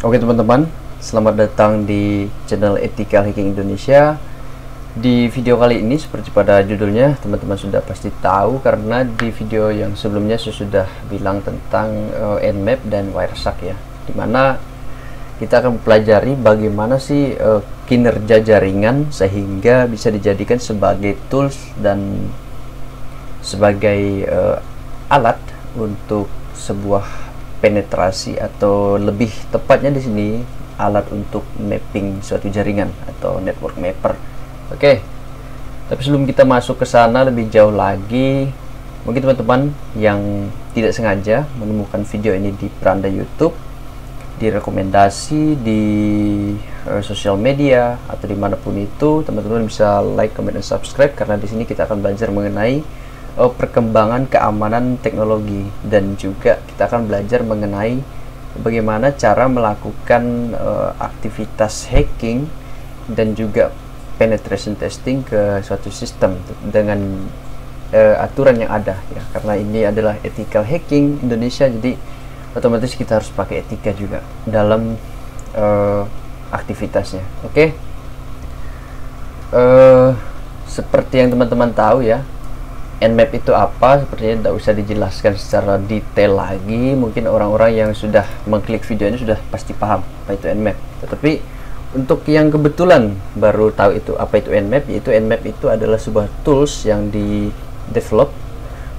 Oke teman-teman, selamat datang di channel Ethical Hacking Indonesia. Di video kali ini seperti pada judulnya teman-teman sudah pasti tahu, karena di video yang sebelumnya saya sudah bilang tentang Nmap dan Wireshark ya, dimana kita akan pelajari bagaimana sih kinerja jaringan sehingga bisa dijadikan sebagai tools dan sebagai alat untuk sebuah penetrasi, atau lebih tepatnya di sini alat untuk mapping suatu jaringan atau network mapper. Oke. Tapi sebelum kita masuk ke sana lebih jauh lagi, mungkin teman-teman yang tidak sengaja menemukan video ini di beranda YouTube, di rekomendasi di sosial media atau dimanapun itu, teman-teman bisa like, comment, dan subscribe, karena di sini kita akan belajar mengenai perkembangan keamanan teknologi, dan juga kita akan belajar mengenai bagaimana cara melakukan aktivitas hacking dan juga penetration testing ke suatu sistem dengan aturan yang ada ya, karena ini adalah Ethical Hacking Indonesia, jadi otomatis kita harus pakai etika juga dalam aktivitasnya. Oke. Seperti yang teman-teman tahu ya, Nmap itu apa, sepertinya tidak usah dijelaskan secara detail lagi. Mungkin orang-orang yang sudah mengklik video ini sudah pasti paham apa itu Nmap. Tetapi untuk yang kebetulan baru tahu itu apa itu Nmap, yaitu Nmap itu adalah sebuah tools yang di develop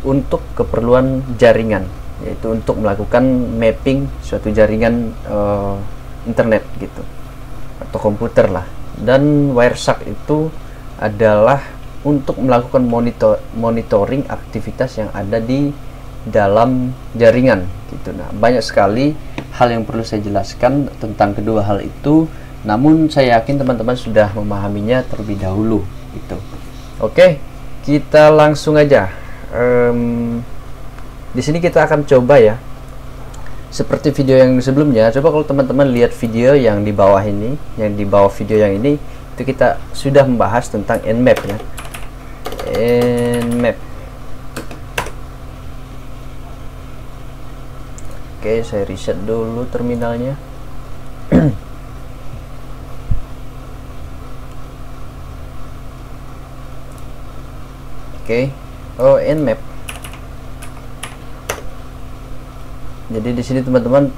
untuk keperluan jaringan, yaitu untuk melakukan mapping suatu jaringan internet gitu, atau komputer lah. Dan Wireshark itu adalah untuk melakukan monitoring aktivitas yang ada di dalam jaringan gitu. Nah, banyak sekali hal yang perlu saya jelaskan tentang kedua hal itu, namun saya yakin teman-teman sudah memahaminya terlebih dahulu gitu. Oke, kita langsung aja. Di sini kita akan coba ya, seperti video yang sebelumnya. Coba kalau teman-teman lihat video yang di bawah ini, yang di bawah video yang ini, itu kita sudah membahas tentang Nmap ya. Nmap. Oke, saya reset dulu terminalnya. Oke. Oh, Nmap. Jadi di sini teman-teman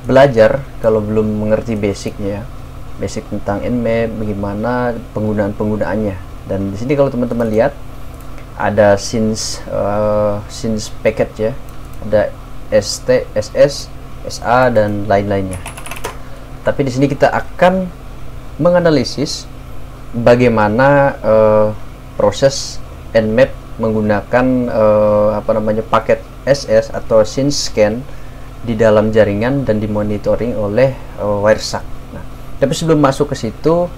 belajar, kalau belum mengerti basicnya, basic tentang Nmap, bagaimana penggunaannya. Dan di sini kalau teman-teman lihat ada scenes package ya, ada ST, SS, SA, dan lain-lainnya. Tapi di sini kita akan menganalisis bagaimana proses Nmap menggunakan paket SS atau scene scan di dalam jaringan dan dimonitoring oleh Wireshark. Nah, tapi sebelum masuk ke situ,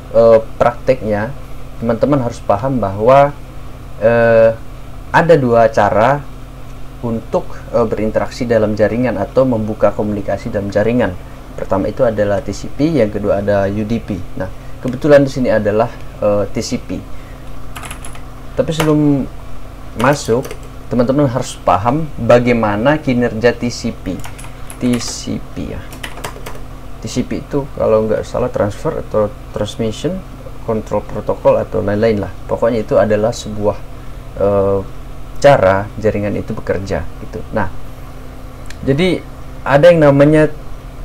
prakteknya teman-teman harus paham bahwa ada dua cara untuk berinteraksi dalam jaringan atau membuka komunikasi dalam jaringan. Pertama itu adalah TCP, yang kedua ada UDP. Nah, kebetulan di sini adalah TCP. Tapi sebelum masuk, teman-teman harus paham bagaimana kinerja TCP. TCP ya. TCP itu kalau nggak salah transfer atau transmission control protocol atau lain-lain lah. Pokoknya itu adalah sebuah cara jaringan itu bekerja gitu. Nah, jadi ada yang namanya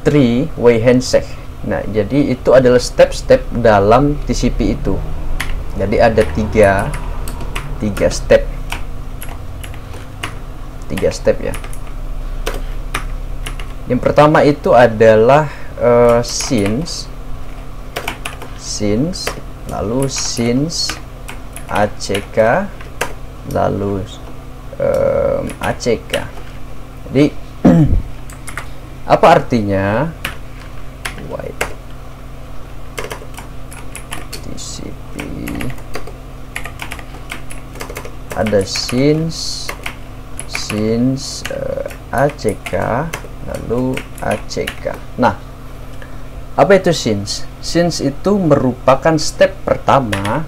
three-way handshake. Nah, jadi itu adalah step-step dalam TCP itu. Jadi ada tiga step. Tiga step ya. Yang pertama itu adalah scenes, lalu scenes ACK, lalu ACK. Jadi apa artinya white TCP? Ada scenes ACK, lalu ACK. Nah, apa itu scenes? Scenes itu merupakan step pertama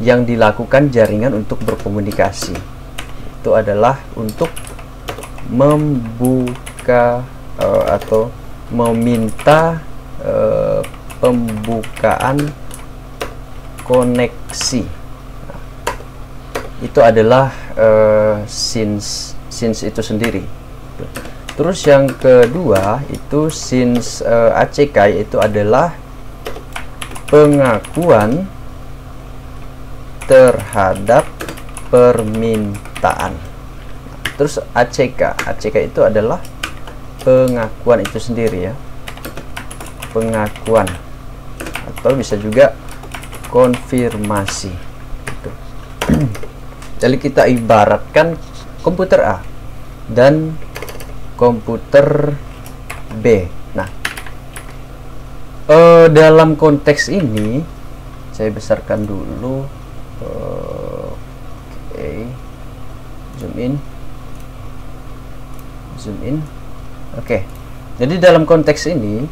yang dilakukan jaringan untuk berkomunikasi. Itu adalah untuk membuka atau meminta pembukaan koneksi. Nah, itu adalah scenes itu sendiri. Terus yang kedua itu scenes ACK, yaitu adalah pengakuan terhadap permintaan. Terus ACK itu adalah pengakuan itu sendiri ya, pengakuan, atau bisa juga konfirmasi gitu. Jadi kita ibaratkan komputer A dan komputer B. Nah, dalam konteks ini saya besarkan dulu. Oke, zoom in. Oke, jadi dalam konteks ini,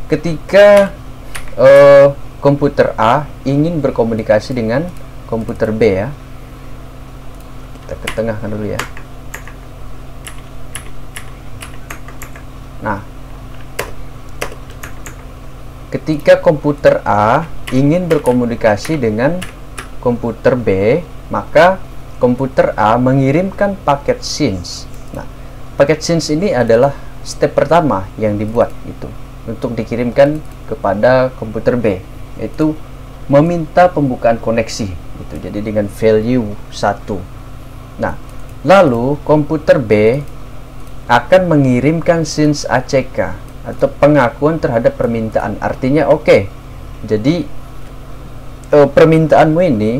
ketika komputer A ingin berkomunikasi dengan komputer B ya, kita ketengahkan dulu ya. Nah, ketika komputer A ingin berkomunikasi dengan komputer B, maka komputer A mengirimkan paket scenes. Nah, paket scenes ini adalah step pertama yang dibuat itu untuk dikirimkan kepada komputer B, yaitu meminta pembukaan koneksi itu. Jadi dengan value 1. Nah, lalu komputer B akan mengirimkan scenes ACK atau pengakuan terhadap permintaan. Artinya oke, jadi permintaanmu ini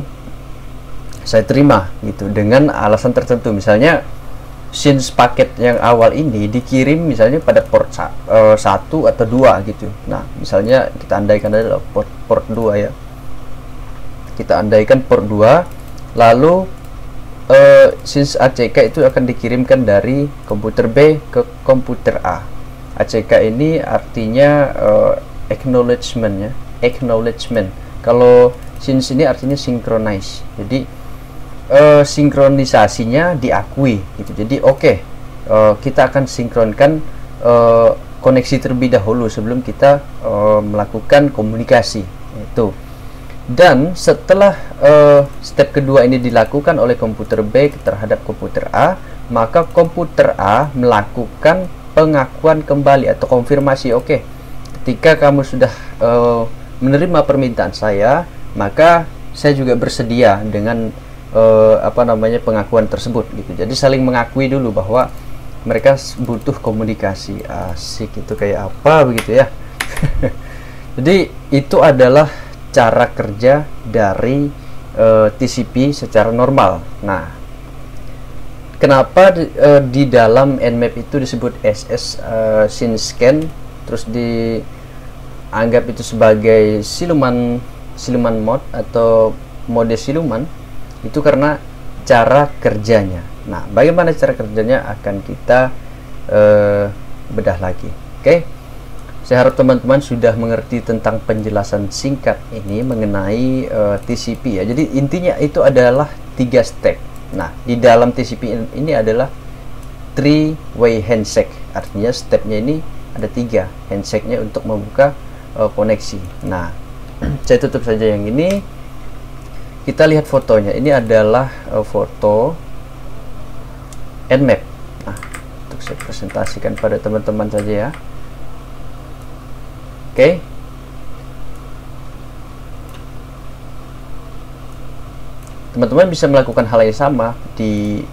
saya terima gitu dengan alasan tertentu. Misalnya scenes paket yang awal ini dikirim misalnya pada port 1 atau 2 gitu. Nah, misalnya kita andaikan adalah port 2 ya. Kita andaikan port 2, lalu scenes ACK itu akan dikirimkan dari komputer B ke komputer A. ACK ini artinya acknowledgement ya, acknowledgement. Kalau scenes ini artinya synchronize. Jadi sinkronisasinya diakui gitu. Jadi oke, kita akan sinkronkan koneksi terlebih dahulu sebelum kita melakukan komunikasi itu. Dan setelah step kedua ini dilakukan oleh komputer B terhadap komputer A, maka komputer A melakukan pengakuan kembali atau konfirmasi. Oke, ketika kamu sudah menerima permintaan saya, maka saya juga bersedia dengan pengakuan tersebut gitu. Jadi saling mengakui dulu bahwa mereka butuh komunikasi. Asik, itu kayak apa begitu ya. Jadi itu adalah cara kerja dari TCP secara normal. Nah, kenapa di dalam Nmap itu disebut SS scene scan, terus dianggap itu sebagai siluman mode atau mode siluman? Itu karena cara kerjanya. Nah, bagaimana cara kerjanya akan kita bedah lagi. Oke, saya harap teman-teman sudah mengerti tentang penjelasan singkat ini mengenai TCP ya. Jadi intinya itu adalah 3 step. Nah, di dalam TCP ini adalah 3-way handshake. Artinya stepnya ini ada 3 handshake-nya untuk membuka koneksi. Nah, saya tutup saja yang ini. Kita lihat fotonya. Ini adalah foto Nmap. Nah, untuk saya presentasikan pada teman-teman saja ya. Oke. Teman-teman bisa melakukan hal yang sama di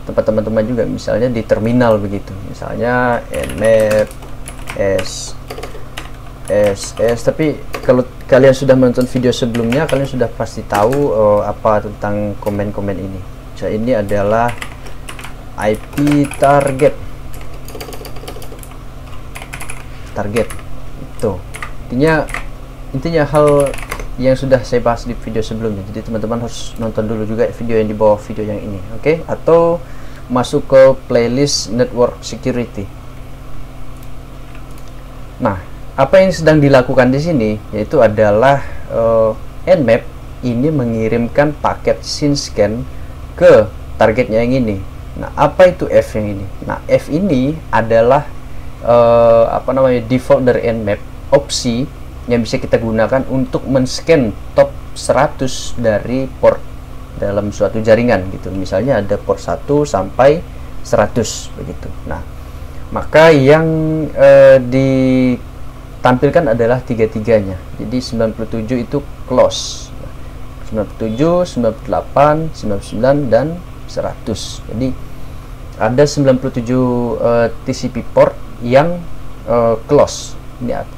tempat teman-teman juga, misalnya di terminal begitu. Misalnya Nmap SS, tapi kalau kalian sudah menonton video sebelumnya, kalian sudah pasti tahu apa tentang komen-komen ini. So, ini adalah IP target itu intinya hal yang sudah saya bahas di video sebelumnya. Jadi teman-teman harus nonton dulu juga video yang di bawah video yang ini, oke? Atau masuk ke playlist network security. Nah, apa yang sedang dilakukan di sini yaitu adalah Nmap ini mengirimkan paket scene scan ke targetnya yang ini. Nah, apa itu F yang ini? Nah, F ini adalah apa namanya, default dari Nmap, opsi yang bisa kita gunakan untuk men-scan top 100 dari port dalam suatu jaringan gitu. Misalnya ada port 1 sampai 100 begitu. Nah, maka yang ditampilkan adalah tiga-tiganya. Jadi 97 itu close. 97, 98, 99 dan 100. Jadi ada 97 TCP port yang close.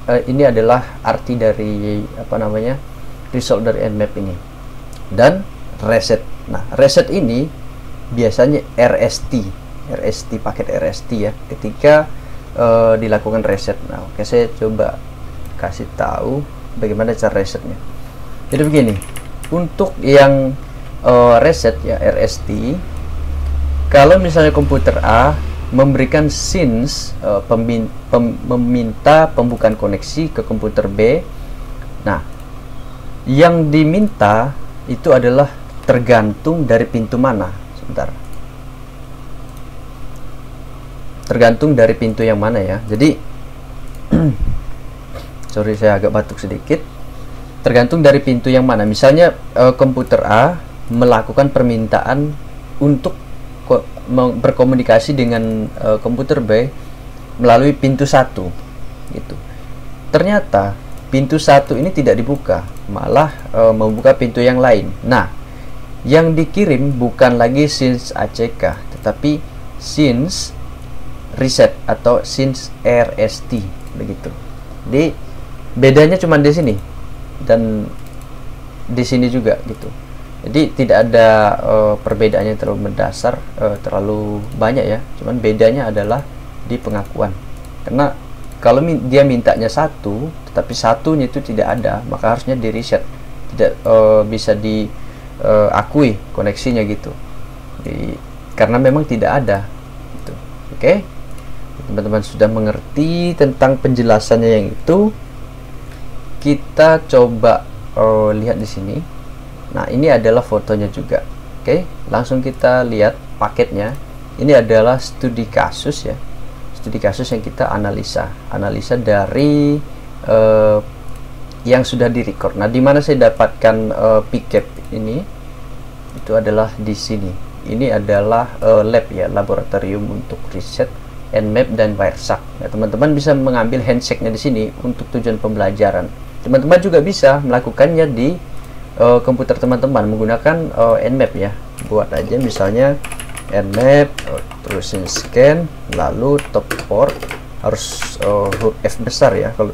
Ini adalah arti dari apa namanya, result dari Nmap ini. Dan reset. Nah, reset ini biasanya RST paket RST ya, ketika dilakukan reset. Nah, oke, saya coba kasih tahu bagaimana cara resetnya. Jadi begini, untuk yang reset ya, RST, kalau misalnya komputer A memberikan SYNS, meminta pembukaan koneksi ke komputer B, nah, yang diminta itu adalah tergantung dari pintu mana. Sebentar, tergantung dari pintu yang mana ya. Jadi sorry, saya agak batuk sedikit. Tergantung dari pintu yang mana. Misalnya komputer A melakukan permintaan untuk berkomunikasi dengan komputer B melalui pintu 1 gitu. Ternyata pintu 1 ini tidak dibuka, malah membuka pintu yang lain. Nah, yang dikirim bukan lagi SYNS ACK, tetapi SYNS reset atau SYNS RST begitu. Jadi bedanya cuma di sini dan di sini juga gitu. Jadi tidak ada perbedaannya terlalu mendasar, terlalu banyak ya. Cuman bedanya adalah di pengakuan. Karena kalau dia mintanya 1, tetapi satunya itu tidak ada, maka harusnya di reset. Tidak bisa diakui koneksinya gitu. Karena memang tidak ada. Gitu. Oke, teman-teman sudah mengerti tentang penjelasannya yang itu. Kita coba lihat di sini. Nah, ini adalah fotonya juga. Oke, langsung kita lihat paketnya. Ini adalah studi kasus ya, studi kasus yang kita analisa dari yang sudah direcord. Nah, di mana saya dapatkan PCAP ini? Itu adalah di sini. Ini adalah lab ya, laboratorium untuk riset Nmap dan Wireshark. Nah, teman-teman bisa mengambil handshake-nya di sini untuk tujuan pembelajaran. Teman-teman juga bisa melakukannya di komputer teman-teman menggunakan Nmap ya. Buat aja misalnya Nmap, terusin scan, lalu top port harus huruf F besar ya. Kalau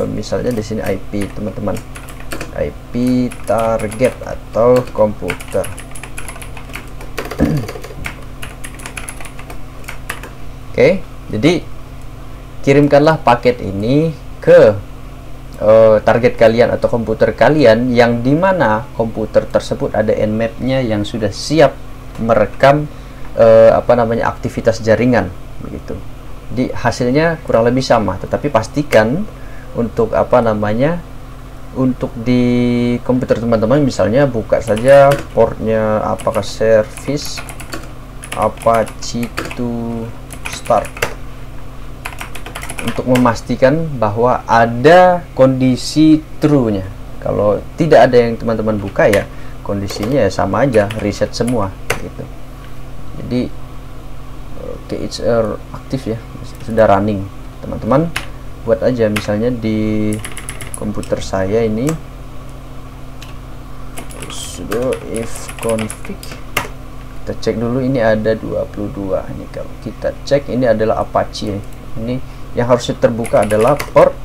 misalnya di sini IP teman-teman, IP target atau komputer. Oke, jadi kirimkanlah paket ini ke target kalian atau komputer kalian, yang dimana komputer tersebut ada Nmap-nya yang sudah siap merekam apa namanya, aktivitas jaringan begitu. Di hasilnya kurang lebih sama, tetapi pastikan untuk apa namanya, untuk di komputer teman-teman misalnya buka saja portnya, apakah service Apache to start, untuk memastikan bahwa ada kondisi true-nya. Kalau tidak ada yang teman-teman buka ya kondisinya ya sama aja, reset semua gitu. Jadi it's aktif ya, sudah running. Teman-teman buat aja misalnya di komputer saya ini sudo ifconfig. Kita cek dulu, ini ada 22. Ini kalau kita cek ini adalah Apache. Ini yang harusnya terbuka adalah port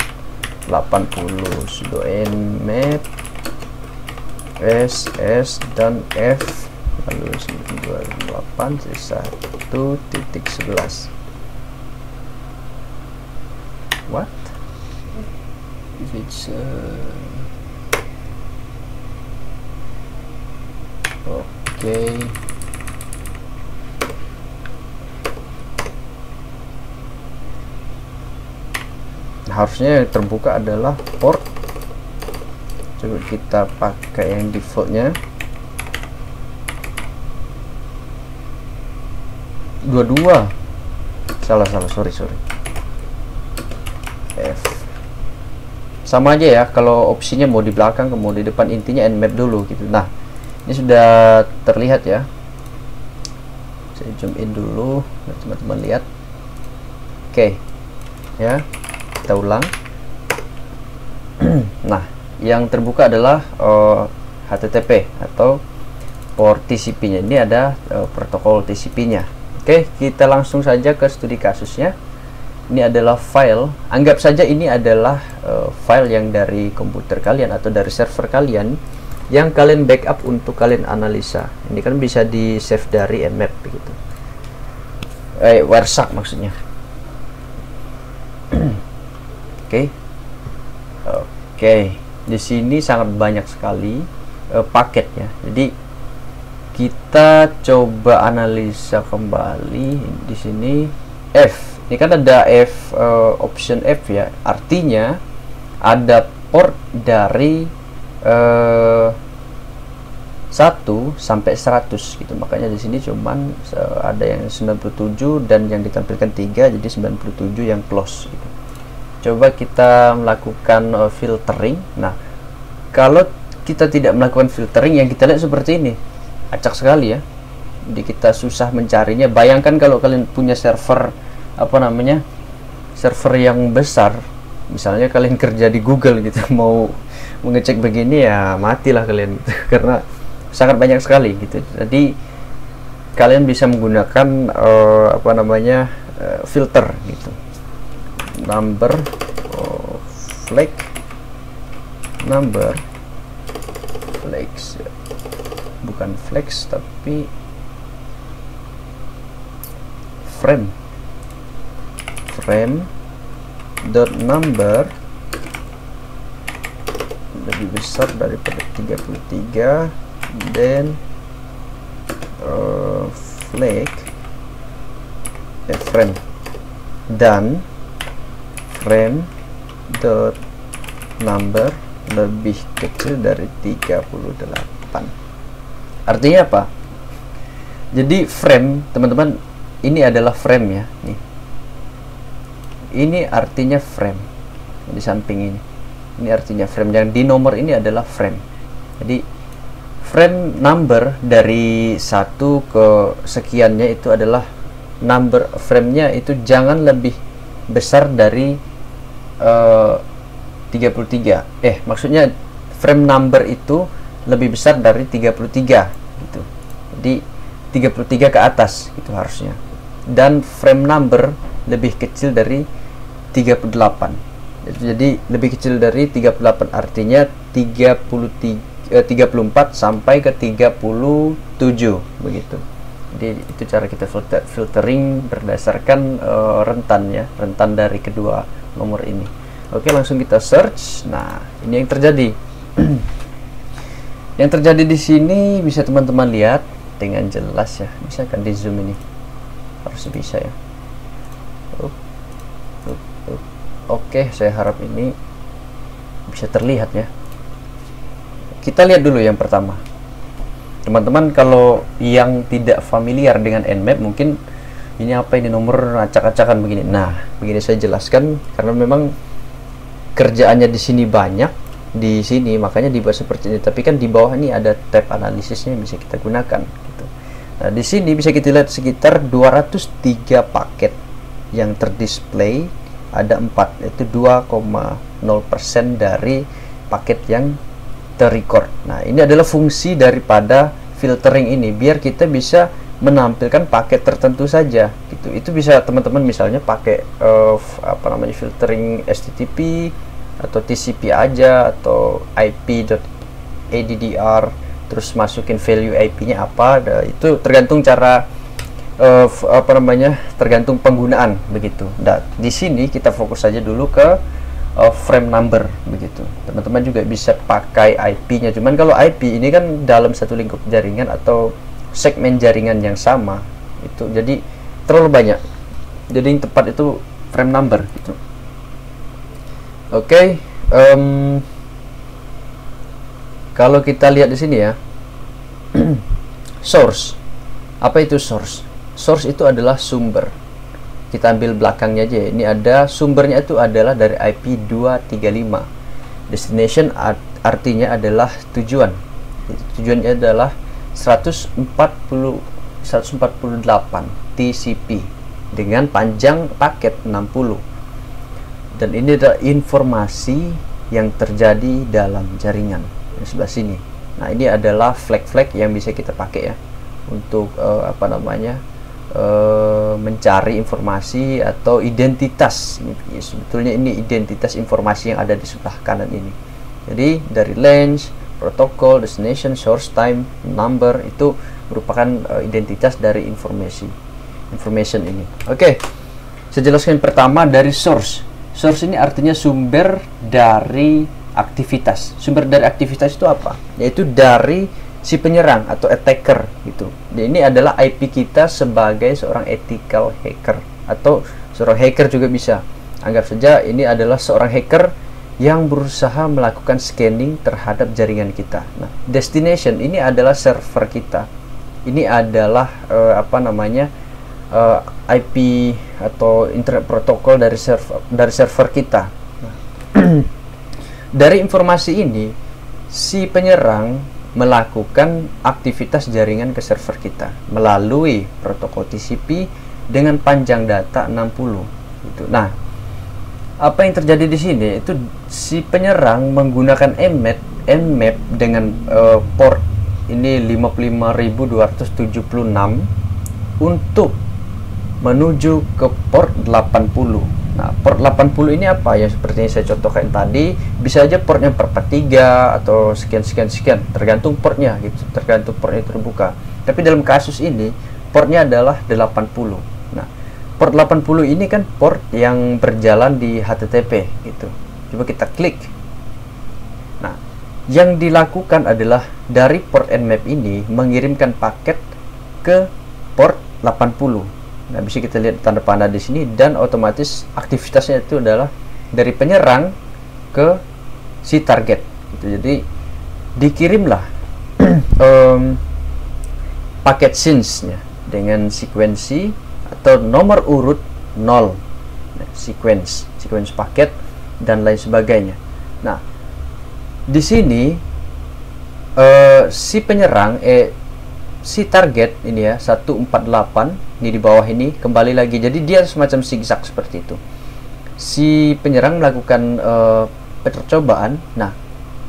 80. Sudo nmap ss dan f lalu 98 1.11. What if it's okay. Harusnya yang terbuka adalah port. Coba kita pakai yang defaultnya 22. Salah sorry. F. Sama aja ya, kalau opsinya mau di belakang mau di depan, intinya nmap dulu gitu. Nah, ini sudah terlihat ya. Saya zoom in dulu biar teman-teman lihat. Oke, ya, kita ulang. Nah, yang terbuka adalah HTTP atau port TCP-nya. Ini ada protokol TCP-nya. Oke, kita langsung saja ke studi kasusnya. Ini adalah file, anggap saja ini adalah file yang dari komputer kalian atau dari server kalian yang kalian backup untuk kalian analisa. Ini kan bisa di save dari nmap begitu, warsak maksudnya. Oke, di sini sangat banyak sekali paketnya. Jadi kita coba analisa kembali di sini. F, ini kan ada F, option F ya, artinya ada port dari 1 sampai 100 gitu. Makanya di sini cuman ada yang 97 dan yang ditampilkan 3, jadi 97 yang close gitu. Coba kita melakukan filtering. Nah, kalau kita tidak melakukan filtering, yang kita lihat seperti ini, acak sekali ya. Jadi kita susah mencarinya. Bayangkan kalau kalian punya server server yang besar, misalnya kalian kerja di Google gitu, mau mengecek begini ya matilah kalian gitu, karena sangat banyak sekali gitu. Jadi kalian bisa menggunakan filter gitu. Number flag number flags, bukan flags tapi frame dot number lebih besar daripada 33, dan flag frame dan frame dot number lebih kecil dari 38. Artinya apa? Jadi frame, teman-teman, ini adalah frame ya, nih. Ini artinya frame di samping ini. Ini artinya frame, yang di nomor ini adalah frame. Jadi frame number dari 1 ke sekiannya itu adalah number frame-nya, itu jangan lebih besar dari 33. Maksudnya frame number itu lebih besar dari 33 gitu. Jadi 33 ke atas gitu harusnya. Dan frame number lebih kecil dari 38. Jadi lebih kecil dari 38 artinya 34 sampai ke 37 begitu. Jadi itu cara kita filtering berdasarkan rentan ya, rentan dari kedua nomor ini. Oke, langsung kita search. Nah, ini yang terjadi. Yang terjadi di sini bisa teman-teman lihat dengan jelas ya. Bisa kan di zoom ini? Harus bisa ya. Oke, saya harap ini bisa terlihat ya. Kita lihat dulu yang pertama. Teman-teman kalau yang tidak familiar dengan nmap, mungkin ini apa, ini nomor acak-acakan begini. Nah, begini saya jelaskan karena memang kerjaannya di sini banyak, di sini makanya dibuat seperti ini. Tapi kan di bawah ini ada tab analisisnya yang bisa kita gunakan gitu. Nah, di sini bisa kita lihat sekitar 203 paket yang terdisplay, ada 4, yaitu 2,0% dari paket yang terrecord. Nah, ini adalah fungsi daripada filtering ini, biar kita bisa menampilkan paket tertentu saja gitu. Itu bisa teman-teman misalnya pakai filtering HTTP atau TCP aja, atau IP.addr, terus masukin value IP-nya apa. Itu tergantung cara tergantung penggunaan begitu. Nah, di sini kita fokus saja dulu ke frame number begitu. Teman-teman juga bisa pakai IP-nya. Cuman kalau IP ini kan dalam satu lingkup jaringan atau segmen jaringan yang sama, itu jadi terlalu banyak. Jadi yang tepat itu frame number gitu. Oke, kalau kita lihat di sini ya, source. Apa itu source? Source itu adalah sumber. kita ambil belakangnya aja. Ini ada sumbernya itu adalah dari IP 235. Destination artinya adalah tujuan. Tujuannya adalah 148 TCP dengan panjang paket 60. Dan ini adalah informasi yang terjadi dalam jaringan di sebelah sini. Nah, ini adalah flag-flag yang bisa kita pakai ya untuk mencari informasi atau identitas. Sebetulnya ini identitas informasi yang ada di sebelah kanan ini. Jadi dari range, protokol, destination, source, time, number itu merupakan identitas dari information ini. Oke, saya jelaskan pertama dari source. Source ini artinya sumber dari aktivitas. Sumber dari aktivitas itu apa? Yaitu dari si penyerang atau attacker gitu. Dan ini adalah IP kita sebagai seorang ethical hacker atau seorang hacker juga bisa. Anggap saja ini adalah seorang hacker yang berusaha melakukan scanning terhadap jaringan kita. Nah, destination ini adalah server kita. Ini adalah IP atau internet protokol dari server kita. Nah, dari informasi ini si penyerang melakukan aktivitas jaringan ke server kita melalui protokol TCP dengan panjang data 60 gitu. Nah, apa yang terjadi di sini itu si penyerang menggunakan nmap dengan port ini 55.276 untuk menuju ke port 80. Nah, port 80 ini apa ya, seperti yang saya contohkan tadi, bisa aja portnya 443 atau sekian, tergantung portnya gitu, tergantung portnya terbuka. Tapi dalam kasus ini portnya adalah 80. Nah, port 80 ini kan port yang berjalan di HTTP gitu. Coba kita klik. Nah, yang dilakukan adalah dari port nmap ini mengirimkan paket ke port 80. Nah, bisa kita lihat tanda panah di sini, dan otomatis aktivitasnya itu adalah dari penyerang ke si target gitu. Jadi dikirimlah paket SYNS-nya dengan sekuensi atau nomor urut 0, nah, sequence paket dan lain sebagainya. Nah, di sini si penyerang si target ini ya 148 ini di bawah ini kembali lagi, jadi dia semacam zigzag seperti itu. Si penyerang melakukan percobaan. Nah,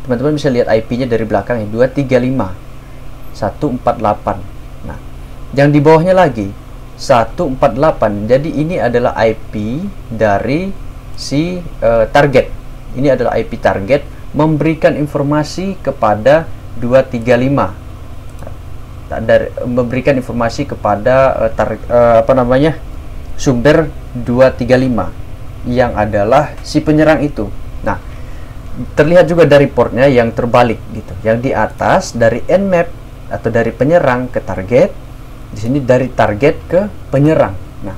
teman-teman bisa lihat IP-nya dari belakang ya, 235 148. Nah, yang di bawahnya lagi 148. Jadi ini adalah IP dari si target. Ini adalah IP target memberikan informasi kepada 235. Memberikan informasi kepada sumber 235 yang adalah si penyerang itu. Nah, terlihat juga dari portnya yang terbalik gitu. Yang di atas dari nmap atau dari penyerang ke target, di sini dari target ke penyerang. Nah,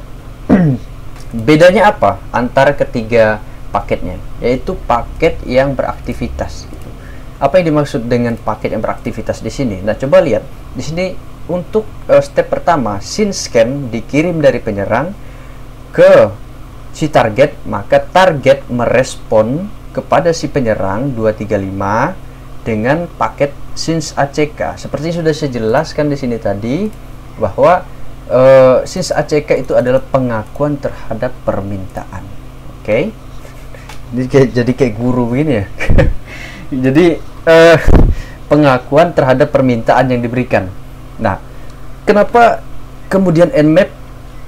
bedanya apa antara ketiga paketnya? Yaitu paket yang beraktivitas. Apa yang dimaksud dengan paket yang beraktivitas di sini? Nah, coba lihat di sini untuk step pertama, SYNS scan dikirim dari penyerang ke si target, maka target merespon kepada si penyerang 235 dengan paket SYNS ACK. Seperti sudah saya jelaskan di sini tadi bahwa SYNS ACK itu adalah pengakuan terhadap permintaan. Oke? Jadi kayak guru ini ya. Jadi pengakuan terhadap permintaan yang diberikan. Nah, kenapa kemudian nmap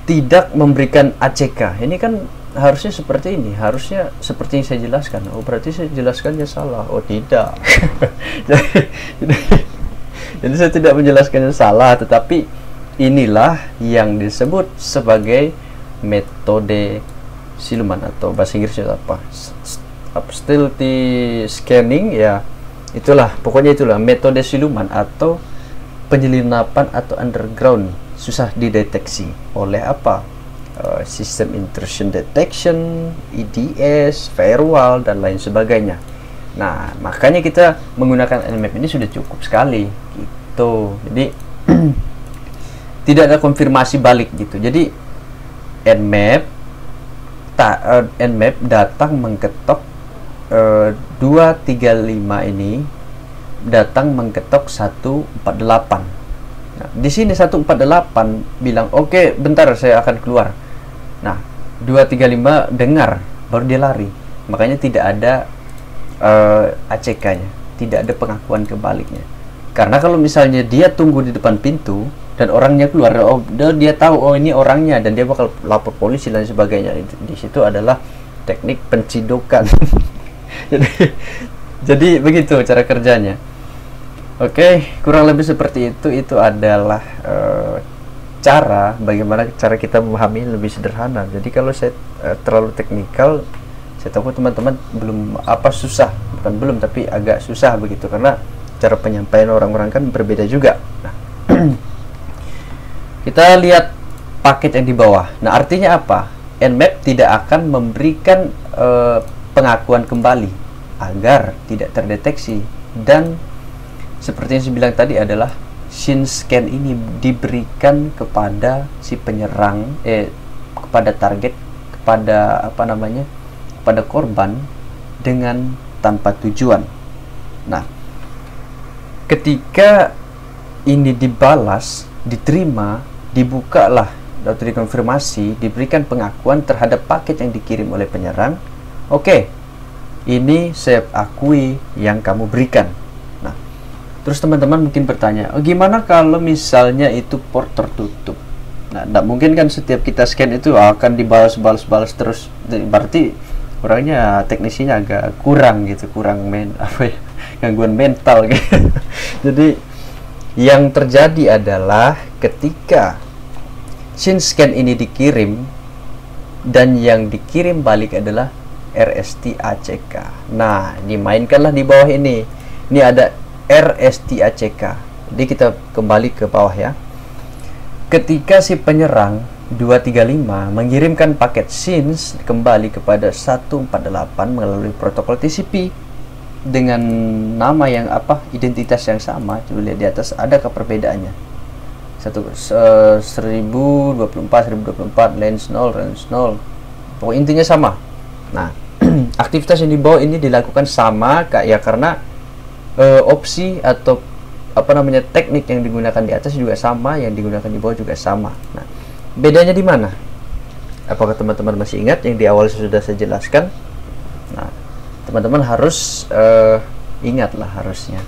tidak memberikan ACK? Ini kan harusnya seperti ini, harusnya seperti yang saya jelaskan. Oh, berarti saya jelaskannya salah. Oh, tidak. jadi saya tidak menjelaskannya salah, tetapi inilah yang disebut sebagai metode siluman, atau bahasa Inggrisnya apa? Stealthy scanning ya, pokoknya itulah metode siluman atau penyelundupan atau underground, susah dideteksi oleh apa? Sistem intrusion detection, EDS, firewall dan lain sebagainya. Nah, makanya kita menggunakan nmap ini sudah cukup sekali gitu. Jadi tidak ada konfirmasi balik gitu. Jadi Nmap datang mengketok 235 ini datang mengketok 148. Nah, di sini 148 bilang oke, bentar saya akan keluar. Nah, 235 dengar baru dia lari. Makanya tidak ada ACK-nya, tidak ada pengakuan kebaliknya. Karena kalau misalnya dia tunggu di depan pintu dan orangnya keluar, oh dia tahu oh ini orangnya dan dia bakal lapor polisi dan sebagainya. Di situ adalah teknik pencidokan. jadi begitu cara kerjanya. Oke, kurang lebih seperti itu. Itu adalah bagaimana cara kita memahami lebih sederhana. Jadi kalau saya terlalu teknikal, saya tahu teman-teman belum susah, bukan belum tapi agak susah begitu, karena cara penyampaian orang-orang kan berbeda juga. Nah, kita lihat paket yang di bawah. Nah, artinya apa? Nmap tidak akan memberikan pengakuan kembali agar tidak terdeteksi, dan seperti yang saya bilang tadi adalah scene scan ini diberikan kepada si penyerang, kepada target, kepada kepada korban dengan tanpa tujuan. Nah, ketika ini dibalas, diterima, dibukalah atau dikonfirmasi, diberikan pengakuan terhadap paket yang dikirim oleh penyerang. Oke, ini saya akui yang kamu berikan. Nah, terus teman-teman mungkin bertanya, oh gimana kalau misalnya itu port tertutup? Nah, tidak mungkin kan setiap kita scan itu akan dibalas terus. Berarti orangnya, teknisinya agak kurang gitu, gangguan mental gitu. Jadi yang terjadi adalah ketika scene scan ini dikirim dan yang dikirim balik adalah RST ACK. Nah, dimainkanlah di bawah ini. Ini ada RST ACK. Jadi kita kembali ke bawah ya. Ketika si penyerang 235 mengirimkan paket scenes kembali kepada 148 melalui protokol TCP dengan nama yang identitas yang sama. Coba lihat di atas, adakah perbedaannya? 1024 lens 0. Pokoknya intinya sama. Nah, aktivitas yang di bawah ini dilakukan sama karena opsi atau teknik yang digunakan di atas juga sama, yang digunakan di bawah juga sama. Nah, bedanya di mana? Apakah teman-teman masih ingat yang di awal sudah saya jelaskan? Nah, teman-teman harus ingatlah harusnya.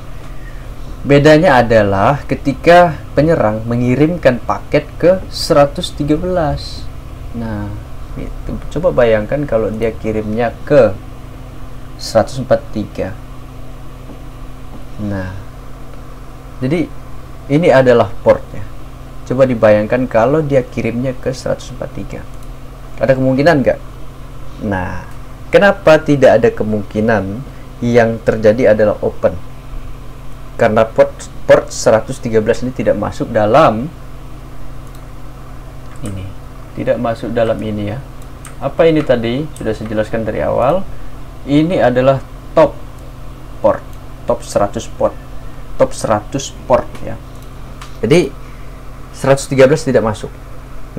Bedanya adalah ketika penyerang mengirimkan paket ke 113. Nah, itu. Coba bayangkan kalau dia kirimnya ke 143. Nah, jadi ini adalah portnya. Coba dibayangkan kalau dia kirimnya ke 143. Ada kemungkinan nggak? Nah, kenapa tidak ada kemungkinan? Yang terjadi adalah open. Karena port 113 ini tidak masuk dalam ini. Tidak masuk dalam ini ya. Apa ini tadi? Sudah saya jelaskan dari awal. Ini adalah top port. Top 100 port. Top 100 port ya. Jadi 113 tidak masuk.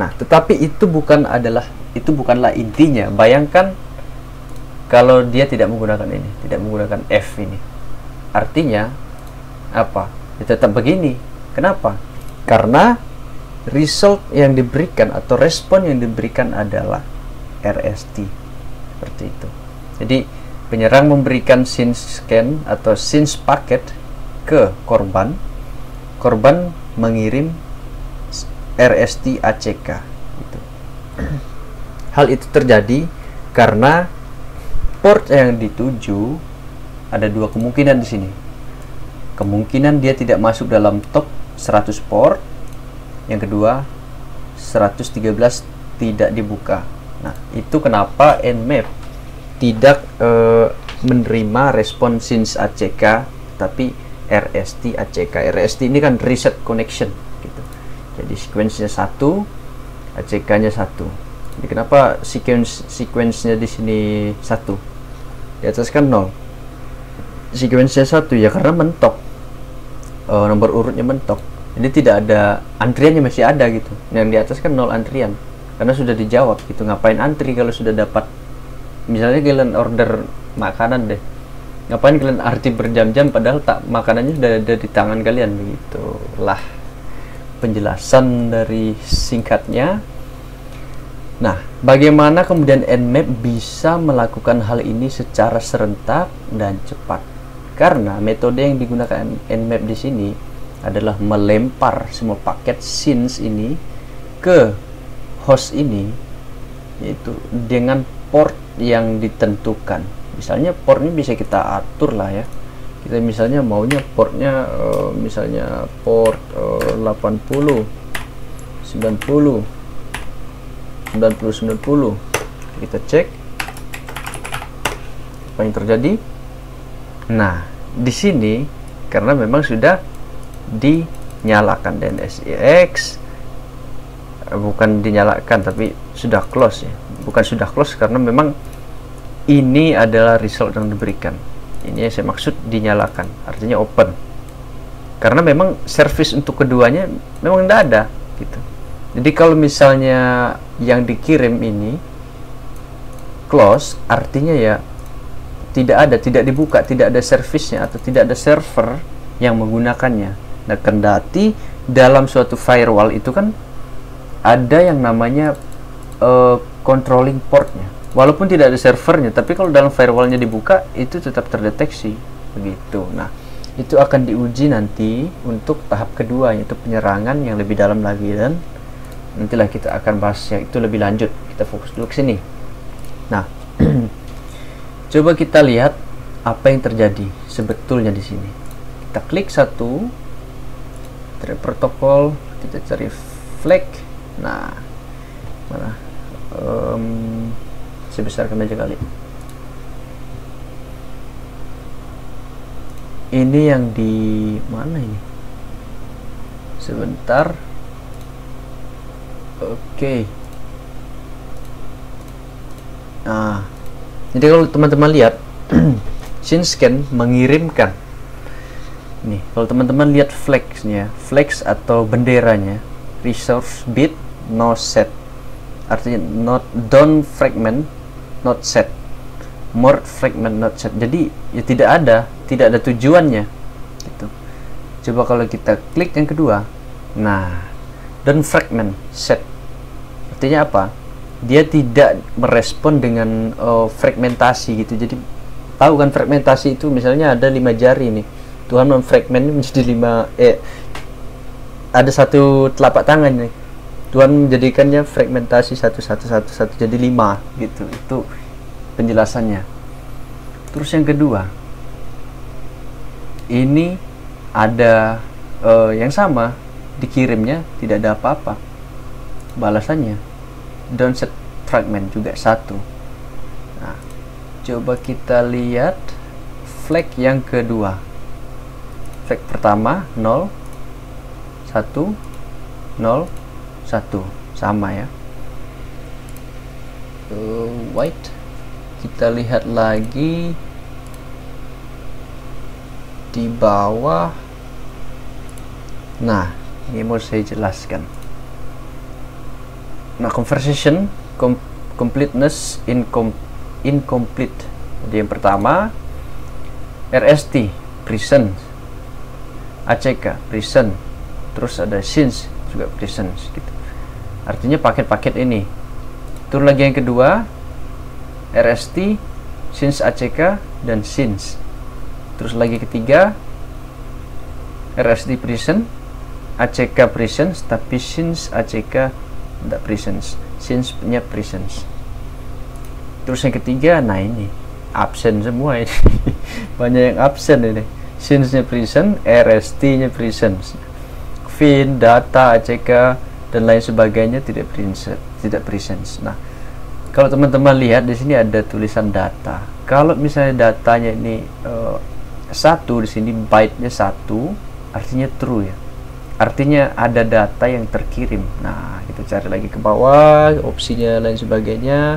Nah, tetapi itu bukanlah intinya. Bayangkan kalau dia tidak menggunakan ini, tidak menggunakan F ini. Artinya apa? Ya tetap begini. Kenapa? Karena result yang diberikan atau respon yang diberikan adalah RST. Seperti itu. Jadi penyerang memberikan scene scan atau scene packet ke korban. Korban mengirim RST ACK gitu. Hal itu terjadi karena port yang dituju ada dua kemungkinan di sini. Kemungkinan dia tidak masuk dalam top 100 port. Yang kedua, 113 tidak dibuka. Nah, itu kenapa Nmap tidak menerima respon scenes ACK tapi RST ACK. RST ini kan reset connection gitu. Jadi sequence-nya 1, ACK-nya 1. Jadi kenapa sequence-nya di sini 1? Di atas kan 0. Sequence-nya 1 ya karena mentok. Nomor urutnya mentok. Jadi tidak ada antriannya, masih ada gitu. Yang di atas kan 0 antrian. karena sudah dijawab gitu. Ngapain antri kalau sudah dapat? Misalnya kalian order makanan deh, ngapain kalian antri berjam-jam padahal makanannya sudah ada di tangan kalian. Begitulah penjelasan dari singkatnya. Nah, bagaimana kemudian Nmap bisa melakukan hal ini secara serentak dan cepat? Karena metode yang digunakan Nmap di sini adalah melempar semua paket scenes ini ke host ini, yaitu dengan port yang ditentukan. Misalnya portnya bisa kita atur lah ya. Kita misalnya maunya portnya misalnya port 80, 90, 90. Kita cek apa yang terjadi. Nah, di sini karena memang sudah dinyalakan DNSX, bukan dinyalakan tapi sudah close ya. Bukan sudah close karena memang ini adalah result yang diberikan. Ini yang saya maksud dinyalakan, artinya open. Karena memang service untuk keduanya memang tidak ada gitu. Jadi kalau misalnya yang dikirim ini close, artinya ya tidak ada, tidak dibuka, tidak ada servisnya atau tidak ada server yang menggunakannya. Nah, kendati dalam suatu firewall itu kan ada yang namanya controlling portnya, walaupun tidak ada servernya, tapi kalau dalam firewallnya dibuka itu tetap terdeteksi begitu. Nah, itu akan diuji nanti untuk tahap kedua, yaitu penyerangan yang lebih dalam lagi, dan nantilah kita akan bahas yang itu lebih lanjut. Kita fokus dulu ke sini. Nah, coba kita lihat apa yang terjadi sebetulnya di sini. Kita klik satu, cari protokol, kita cari flag. Nah, mana? Saya besarkan aja kali. Ini yang di mana ini? Sebentar. Oke. Nah, jadi kalau teman-teman lihat, SceneScan mengirimkan. Nih, kalau teman-teman lihat flagsnya, flags atau benderanya, resource bit no set, artinya not don't fragment not set, more fragment not set. Jadi ya tidak ada tujuannya gitu. Coba kalau kita klik yang kedua, nah, don't fragment set, artinya apa? Dia tidak merespon dengan fragmentasi gitu. Jadi tahu kan fragmentasi itu, misalnya ada 5 jari nih, Tuhan memfragment menjadi 5, ada satu telapak tangan nih, Tuhan menjadikannya fragmentasi satu jadi 5 gitu. Itu penjelasannya. Terus yang kedua, ini ada yang sama, dikirimnya tidak ada apa-apa, balasannya don't set fragment juga 1. Nah, coba kita lihat flag yang kedua. Flag pertama 0 1 0 1 sama ya. White. Kita lihat lagi di bawah. Nah, ini mau saya jelaskan. Nah, conversation completeness incomplete. Jadi yang pertama RST present, ACK present, terus ada since juga present gitu. Artinya paket-paket ini. Terus lagi yang kedua RST, since ACK dan since. Terus lagi ketiga RST present, ACK present, tapi since ACK tidak presence, since punya presence. Terus yang ketiga, nah ini absen semua ini. Banyak yang absen ini. Since nya present, RST nya presence, fin, data, ACK dan lain sebagainya tidak presence. Nah, kalau teman-teman lihat di sini ada tulisan data. Kalau misalnya datanya ini 1 di sini, byte-nya 1, artinya true ya. Artinya ada data yang terkirim. Nah, kita cari lagi ke bawah, opsinya lain sebagainya.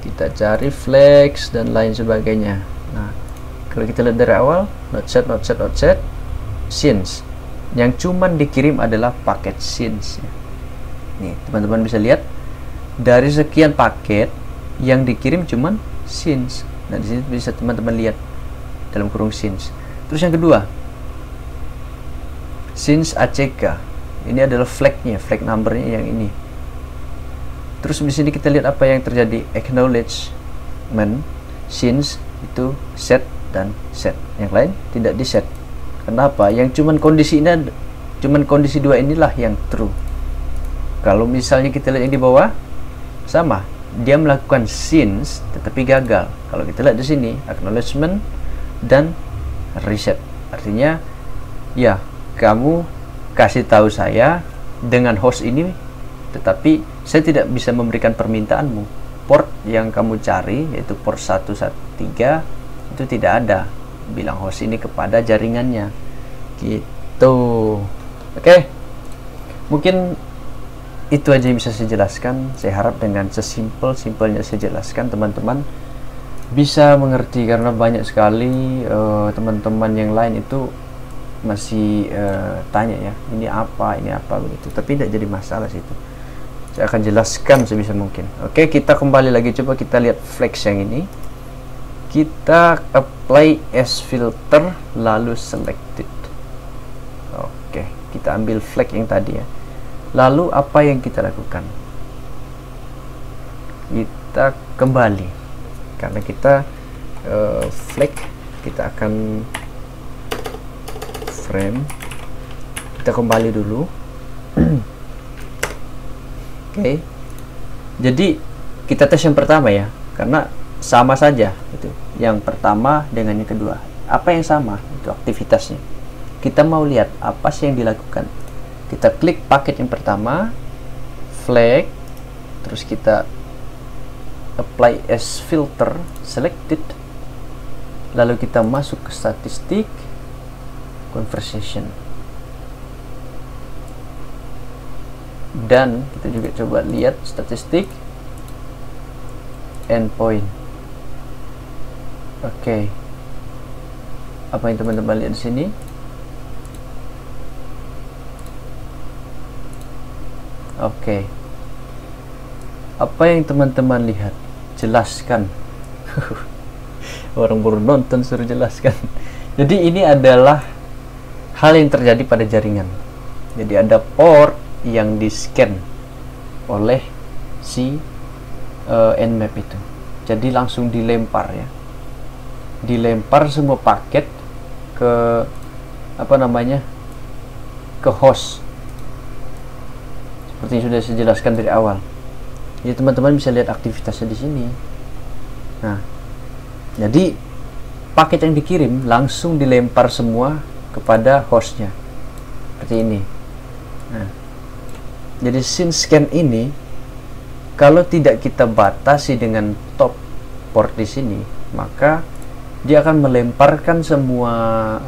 Kita cari flags dan lain sebagainya. Nah, kalau kita lihat dari awal, not set, since. Yang cuman dikirim adalah paket since. Nih, teman-teman bisa lihat dari sekian paket yang dikirim cuman since. Nah, di sini bisa teman-teman lihat dalam kurung since. Terus yang kedua, since ACK. Ini adalah flagnya, flag numbernya yang ini. Terus di sini kita lihat apa yang terjadi, acknowledgement, since itu set dan set. Yang lain tidak di set. Kenapa? Yang cuman kondisi ini, cuman kondisi dua inilah yang true. Kalau misalnya kita lihat yang di bawah, sama, dia melakukan since tetapi gagal. Kalau kita lihat di sini, acknowledgement dan reset. Artinya, ya, kamu kasih tahu saya dengan host ini, tetapi saya tidak bisa memberikan permintaanmu. Port yang kamu cari, yaitu port 113, itu tidak ada. Bilang host ini kepada jaringannya. Gitu. Oke. Mungkin itu aja yang bisa saya jelaskan. Saya harap dengan sesimpel-simpelnya saya jelaskan, teman-teman bisa mengerti, karena banyak sekali teman-teman yang lain itu masih tanya ya, ini apa begitu, tapi tidak jadi masalah situ. Saya akan jelaskan sebisa mungkin. Oke, kita kembali lagi, coba kita lihat flex yang ini. Kita apply as filter lalu selected. Oke, kita ambil flag yang tadi ya. Lalu apa yang kita lakukan? Kita kembali, karena kita flag, kita akan frame, kita kembali dulu. Oke. Jadi kita tes yang pertama ya, karena sama saja itu. Yang pertama dengan yang kedua. Apa yang sama? Itu aktivitasnya. Kita mau lihat apa sih yang dilakukan. Kita klik paket yang pertama, flag, terus kita apply as filter, selected. Lalu kita masuk ke statistik, conversation. Dan kita juga coba lihat statistik endpoint. Oke. Apa yang teman-teman lihat di sini? Oke. Apa yang teman-teman lihat? Jelaskan. Orang baru nonton suruh jelaskan. Jadi ini adalah hal yang terjadi pada jaringan. Jadi ada port yang di scan oleh si Nmap itu. Jadi langsung dilempar ya. Dilempar semua paket ke apa namanya? Ke host. Seperti yang sudah saya jelaskan dari awal. Jadi teman-teman bisa lihat aktivitasnya di sini. Nah, jadi paket yang dikirim langsung dilempar semua kepada hostnya. Seperti ini. Nah, jadi since scan ini kalau tidak kita batasi dengan top port di sini, maka dia akan melemparkan semua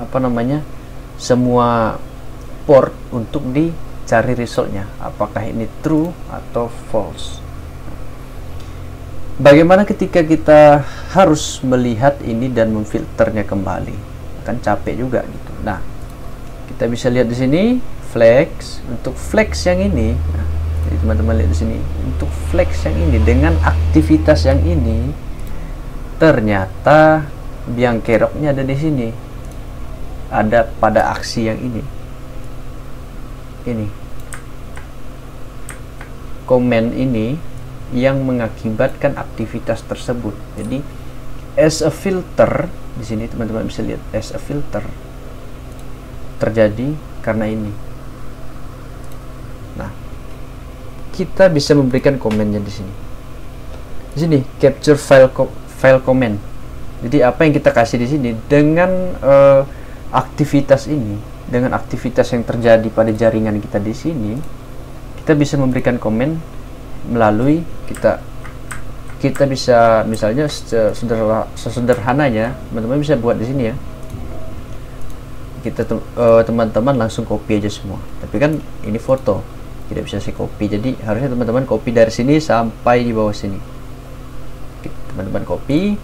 apa namanya, semua port untuk dicari resultnya, apakah ini true atau false. Bagaimana ketika kita harus melihat ini dan memfilternya kembali? Akan capek juga gitu. Nah, kita bisa lihat di sini flex. Untuk flex yang ini, nah, jadi teman-teman lihat di sini, untuk flex yang ini dengan aktivitas yang ini, ternyata biang keroknya ada di sini, ada pada aksi yang ini. Ini komen ini yang mengakibatkan aktivitas tersebut. Jadi as a filter di sini teman-teman bisa lihat, as a filter terjadi karena ini. Nah, kita bisa memberikan komennya di sini. Di sini capture file comment. Jadi apa yang kita kasih di sini dengan aktivitas ini, dengan aktivitas yang terjadi pada jaringan kita di sini, kita bisa memberikan komen melalui kita bisa misalnya sesederhananya teman-teman bisa buat di sini ya. Kita teman-teman langsung copy aja semua. Tapi kan ini foto, tidak bisa saya copy. Jadi harusnya teman-teman copy dari sini sampai di bawah sini. Teman-teman copy,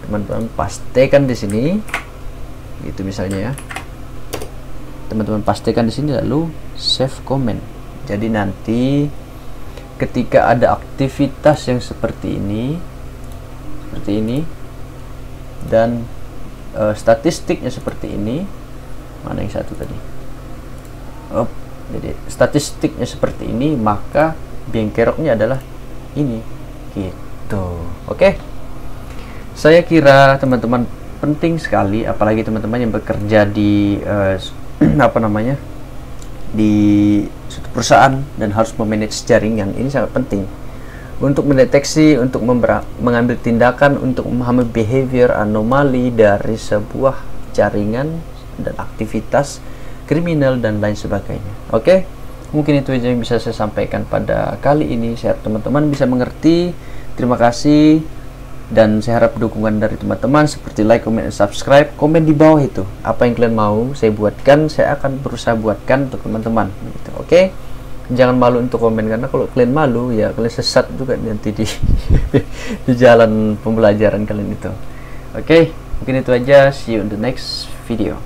teman-teman pastekan di sini. Gitu misalnya ya. Teman-teman pastekan di sini lalu save comment. Jadi nanti ketika ada aktivitas yang seperti ini, dan statistiknya seperti ini. Mana yang satu tadi? Jadi statistiknya seperti ini, maka bengkeroknya adalah ini, gitu. Oke. Saya kira teman-teman penting sekali, apalagi teman-teman yang bekerja di di suatu perusahaan dan harus memanage jaringan. Ini sangat penting untuk mendeteksi, untuk mengambil tindakan, untuk memahami behavior anomali dari sebuah jaringan dan aktivitas kriminal dan lain sebagainya. Oke, mungkin itu aja yang bisa saya sampaikan pada kali ini. Saya harap teman-teman bisa mengerti. Terima kasih, dan saya harap dukungan dari teman-teman seperti like, comment, dan subscribe. Komen di bawah itu apa yang kalian mau saya buatkan, saya akan berusaha buatkan untuk teman-teman gitu. Oke, jangan malu untuk komen, karena kalau kalian malu ya kalian sesat juga nanti di di jalan pembelajaran kalian itu. Oke, mungkin itu aja. See you in the next video.